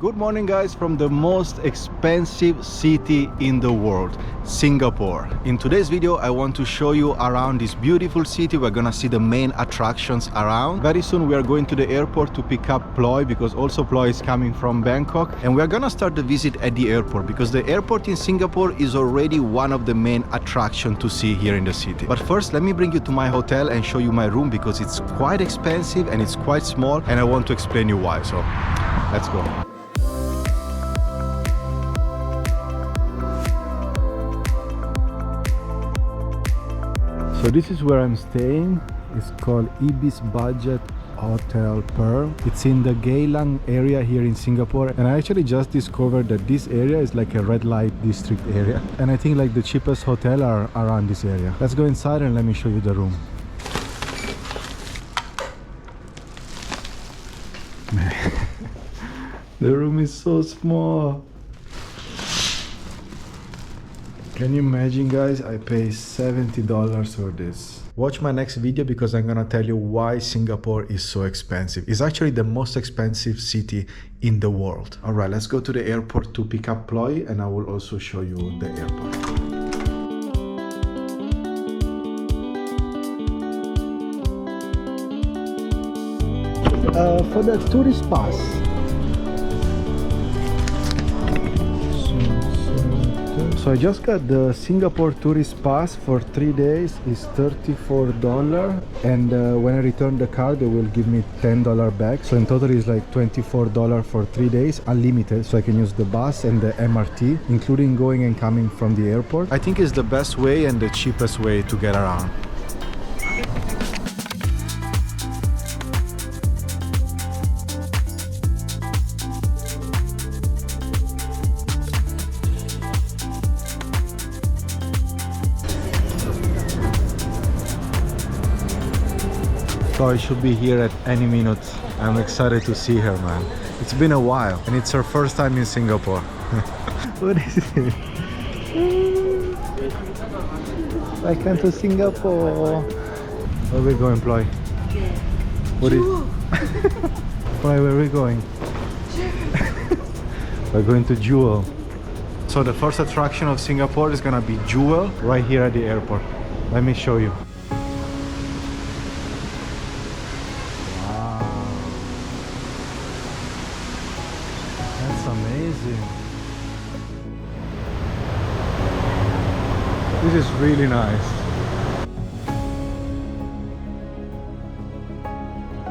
Good morning guys from the most expensive city in the world, Singapore. In today's video I want to show you around this beautiful city. We're gonna see the main attractions around. Very soon we are going to the airport to pick up Ploy because also Ploy is coming from Bangkok, and we're gonna start the visit at the airport because the airport in Singapore is already one of the main attractions to see here in the city. But first let me bring you to my hotel and show you my room because it's quite expensive and it's quite small, and I want to explain you why. So let's go. So this is where I'm staying. It's called Ibis Budget Hotel Pearl. It's in the Geylang area here in Singapore, and I actually just discovered that this area is like a red light district area, and I think like the cheapest hotel are around this area. Let's go inside and let me show you the room. The room is so small. Can you imagine, guys? I pay $70 for this. Watch my next video because I'm gonna tell you why Singapore is so expensive. It's actually the most expensive city in the world. All right, let's go to the airport to pick up Ploy, and I will also show you the airport. For the tourist pass. So I just got the Singapore tourist pass for 3 days. It's $34, and when I return the card they will give me $10 back. So in total it's like $24 for 3 days, unlimited, so I can use the bus and the MRT, including going and coming from the airport. I think it's the best way and the cheapest way to get around. Chloe should be here at any minute. I'm excited to see her, man. It's been a while, and it's her first time in Singapore. What is it? Welcome to Singapore. Where are we going, Ploy? What is? Ploy, where are we going? We're going to Jewel. So the first attraction of Singapore is gonna be Jewel right here at the airport. Let me show you. Amazing. This is really nice.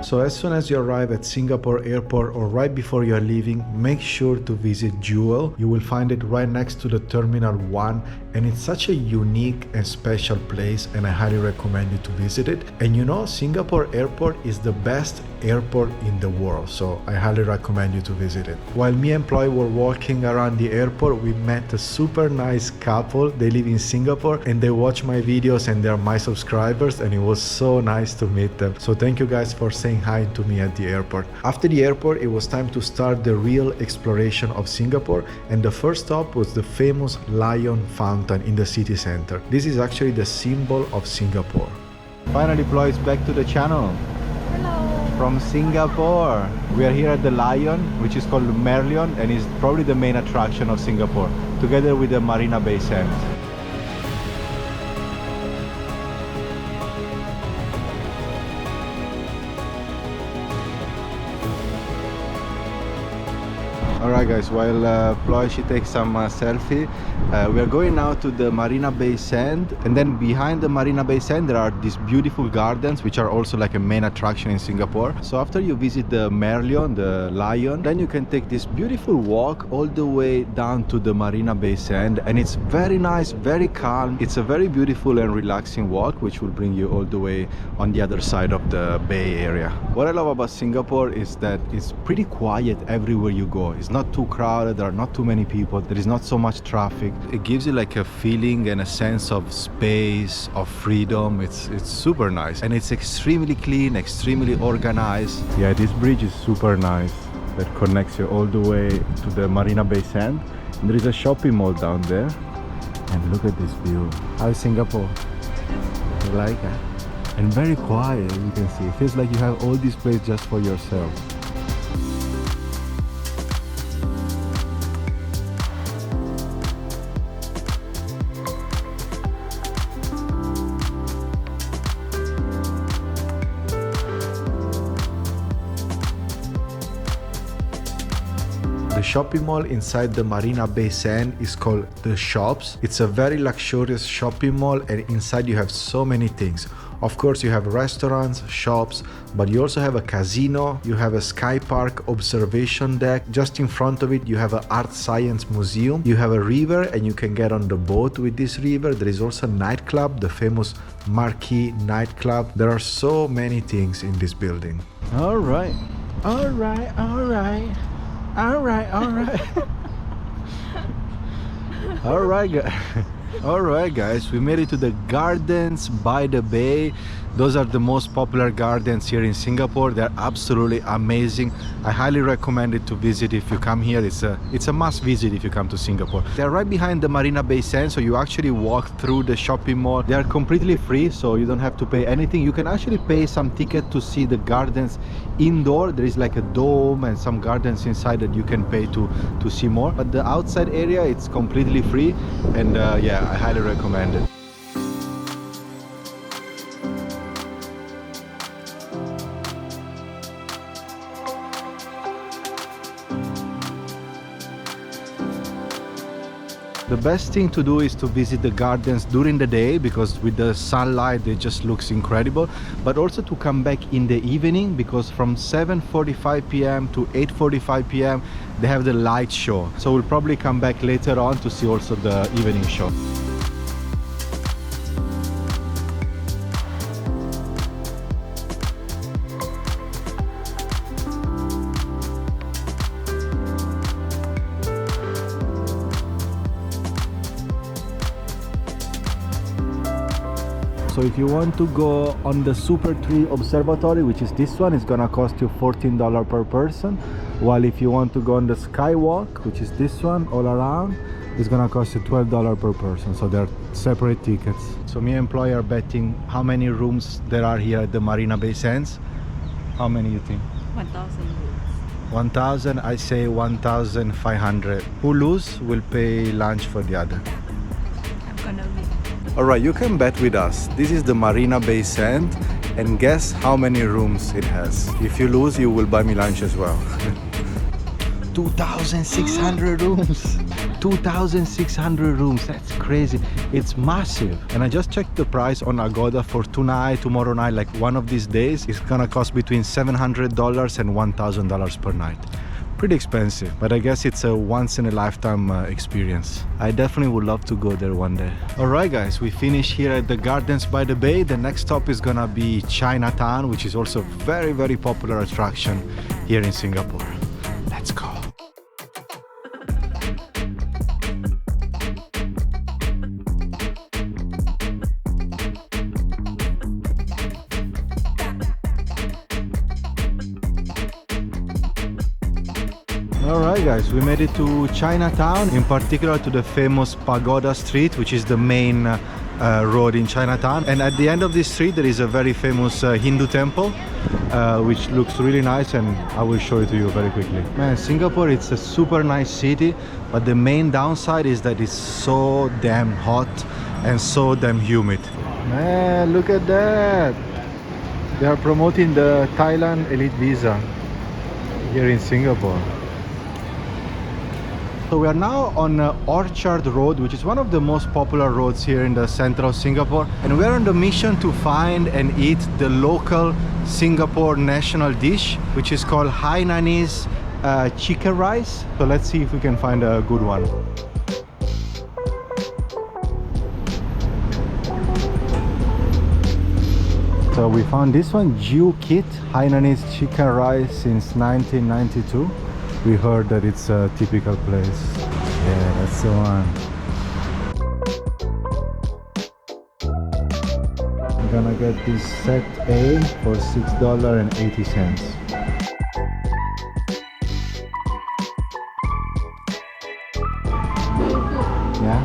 So as soon as you arrive at Singapore airport or right before you are leaving, make sure to visit Jewel. You will find it right next to the Terminal 1, and it's such a unique and special place, and I highly recommend you to visit it. And you know, Singapore airport is the best airport in the world, so I highly recommend you to visit it. While me and Ploy were walking around the airport, we met a super nice couple. They live in Singapore and they watch my videos and they're my subscribers, and it was so nice to meet them. So thank you guys for saying hi to me at the airport. After the airport, it was time to start the real exploration of Singapore, and the first stop was the famous Lion Fountain in the city center. This is actually the symbol of Singapore. Finally, Ploy is back to the channel. From Singapore. We are here at the Lion, which is called Merlion, and is probably the main attraction of Singapore, together with the Marina Bay Sands. Alright guys, while Ploy she takes some selfie, we are going now to the Marina Bay Sand, and then behind the Marina Bay Sand there are these beautiful gardens which are also like a main attraction in Singapore. So after you visit the Merlion, the Lion, then you can take this beautiful walk all the way down to the Marina Bay Sand, and it's very nice, very calm. It's a very beautiful and relaxing walk which will bring you all the way on the other side of the bay area. What I love about Singapore is that it's pretty quiet everywhere you go. It's not too crowded, there are not too many people, there is not so much traffic. It gives you like a feeling and a sense of space, of freedom. It's super nice, and it's extremely clean, extremely organized. Yeah, this bridge is super nice that connects you all the way to the Marina Bay Sand, and there is a shopping mall down there, and look at this view. How is Singapore? You like it? And very quiet, you can see. It feels like you have all this place just for yourself. The shopping mall inside the Marina Bay Sand is called The Shops. It's a very luxurious shopping mall, and inside you have so many things. Of course, you have restaurants, shops, but you also have a casino, you have a sky park observation deck. Just in front of it, you have an art science museum. You have a river and you can get on the boat with this river. There is also a nightclub, the famous Marquee nightclub. There are so many things in this building. All right. Alright guys, we made it to the Gardens by the Bay. Those are the most popular gardens here in Singapore. They're absolutely amazing. I highly recommend it to visit if you come here. It's a must visit if you come to Singapore. They're right behind the Marina Bay Sands, so you actually walk through the shopping mall. They are completely free, so you don't have to pay anything. You can actually pay some ticket to see the gardens indoor. There is like a dome and some gardens inside that you can pay to see more. But the outside area, it's completely free, and yeah, I highly recommend it. The best thing to do is to visit the gardens during the day, because with the sunlight it just looks incredible, but also to come back in the evening, because from 7:45 p.m. to 8:45 p.m. they have the light show. So we'll probably come back later on to see also the evening show. So if you want to go on the Super Tree Observatory, which is this one, it's gonna cost you $14 per person. While if you want to go on the Skywalk, which is this one all around, it's gonna cost you $12 per person. So they're separate tickets. So me and employer are betting how many rooms there are here at the Marina Bay Sands. How many you think? 1,000 rooms. 1,000, I say 1,500. Who lose will pay lunch for the other. I'm gonna win. Alright, you can bet with us. This is the Marina Bay Sand, and guess how many rooms it has. If you lose, you will buy me lunch as well. 2,600 rooms. 2,600 rooms. That's crazy. It's massive. And I just checked the price on Agoda for tonight, tomorrow night, like one of these days. It's gonna cost between $700 and $1,000 per night. Pretty expensive, but I guess it's a once-in-a-lifetime experience. I definitely would love to go there one day. Alright guys, we finished here at the Gardens by the Bay. The next stop is gonna be Chinatown, which is also a very, very popular attraction here in Singapore. Let's go. Alright guys, we made it to Chinatown, in particular to the famous Pagoda Street, which is the main road in Chinatown. And at the end of this street there is a very famous Hindu temple, which looks really nice, and I will show it to you very quickly. Man, Singapore, it's a super nice city, but the main downside is that it's so damn hot and so damn humid. Man, look at that! They are promoting the Thailand Elite Visa here in Singapore. So we are now on Orchard Road, which is one of the most popular roads here in the center of Singapore, and we're on the mission to find and eat the local Singapore national dish, which is called Hainanese chicken rice. So let's see if we can find a good one. So we found this one, Jiu Kit Hainanese chicken rice since 1992. We heard that it's a typical place. Yeah, that's the one. I'm gonna get this set A for $6.80. Yeah.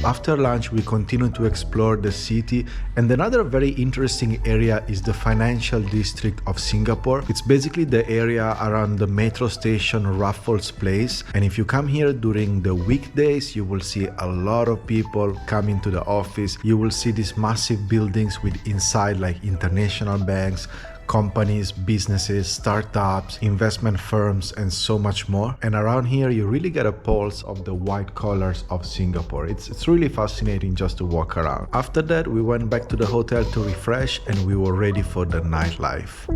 After lunch, we continued to explore the city, and another very interesting area is the financial district of Singapore. It's basically the area around the metro station Raffles Place, and if you come here during the weekdays, you will see a lot of people coming to the office. You will see these massive buildings with inside like international banks, companies, businesses, startups, investment firms, and so much more. And around here, you really get a pulse of the white collars of Singapore. It's really fascinating just to walk around. After that, we went back to the hotel to refresh, and we were ready for the nightlife.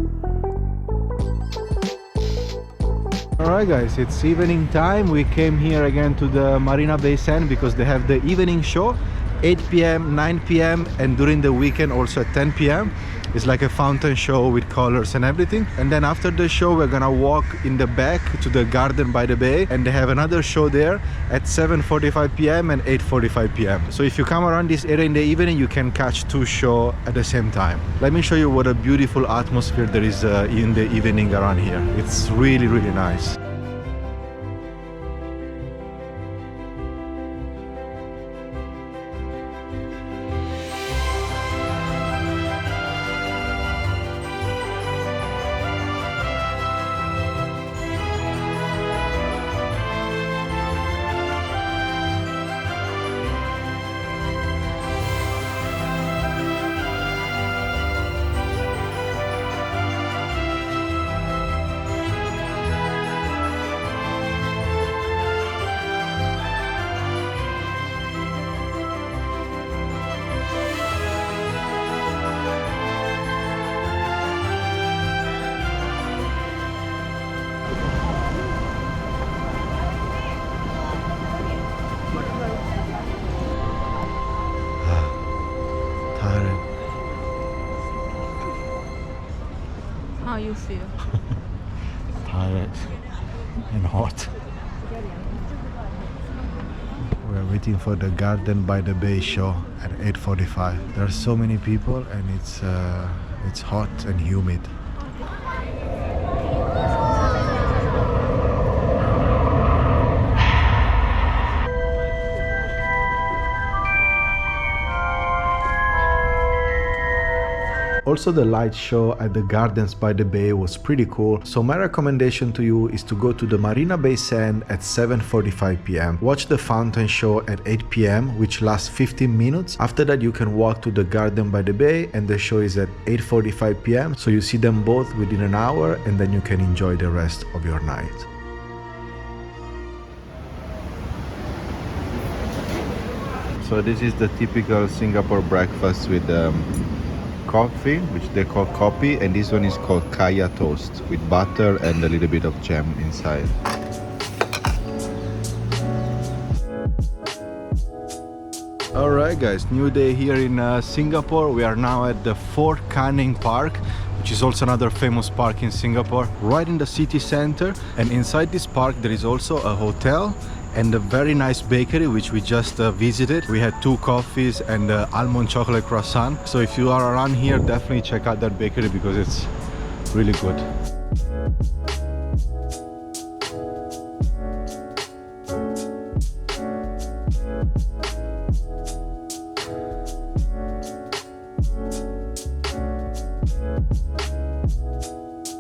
Alright guys, it's evening time. We came here again to the Marina Bay Sands because they have the evening show, 8 p.m, 9 p.m, and during the weekend also at 10 p.m. It's like a fountain show with colors and everything. And then after the show, we're gonna walk in the back to the garden by the bay, and they have another show there at 7:45 p.m. and 8:45 p.m. So if you come around this area in the evening, you can catch two shows at the same time. Let me show you what a beautiful atmosphere there is in the evening around here. It's really, really nice. How you feel? Tired and hot. We're waiting for the Garden by the Bay show at 8:45. There are so many people and it's hot and humid. Also, the light show at the Gardens by the Bay was pretty cool. So my recommendation to you is to go to the Marina Bay Sands at 7:45 p.m. Watch the fountain show at 8 p.m. which lasts 15 minutes. After that, you can walk to the Garden by the Bay and the show is at 8:45 p.m. So you see them both within an hour and then you can enjoy the rest of your night. So this is the typical Singapore breakfast with coffee, which they call kopi, and this one is called kaya toast with butter and a little bit of jam inside. Alright guys, new day here in Singapore. We are now at the Fort Canning Park, which is also another famous park in Singapore, right in the city center. And inside this park there is also a hotel and a very nice bakery which we just visited. We had 2 coffees and almond chocolate croissant. So if you are around here, definitely check out that bakery because it's really good.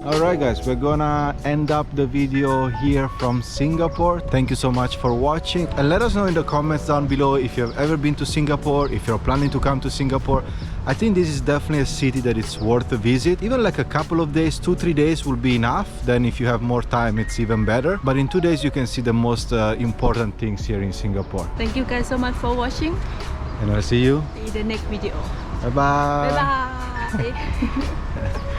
Alright guys, we're gonna end up the video here from Singapore. Thank you so much for watching, and let us know in the comments down below if you have ever been to Singapore, if you're planning to come to Singapore. I think this is definitely a city that it's worth a visit. Even like a couple of days, 2-3 days will be enough. Then if you have more time, it's even better. But in 2 days you can see the most important things here in Singapore. Thank you guys so much for watching. And I'll see you In the next video. bye bye. Bye bye.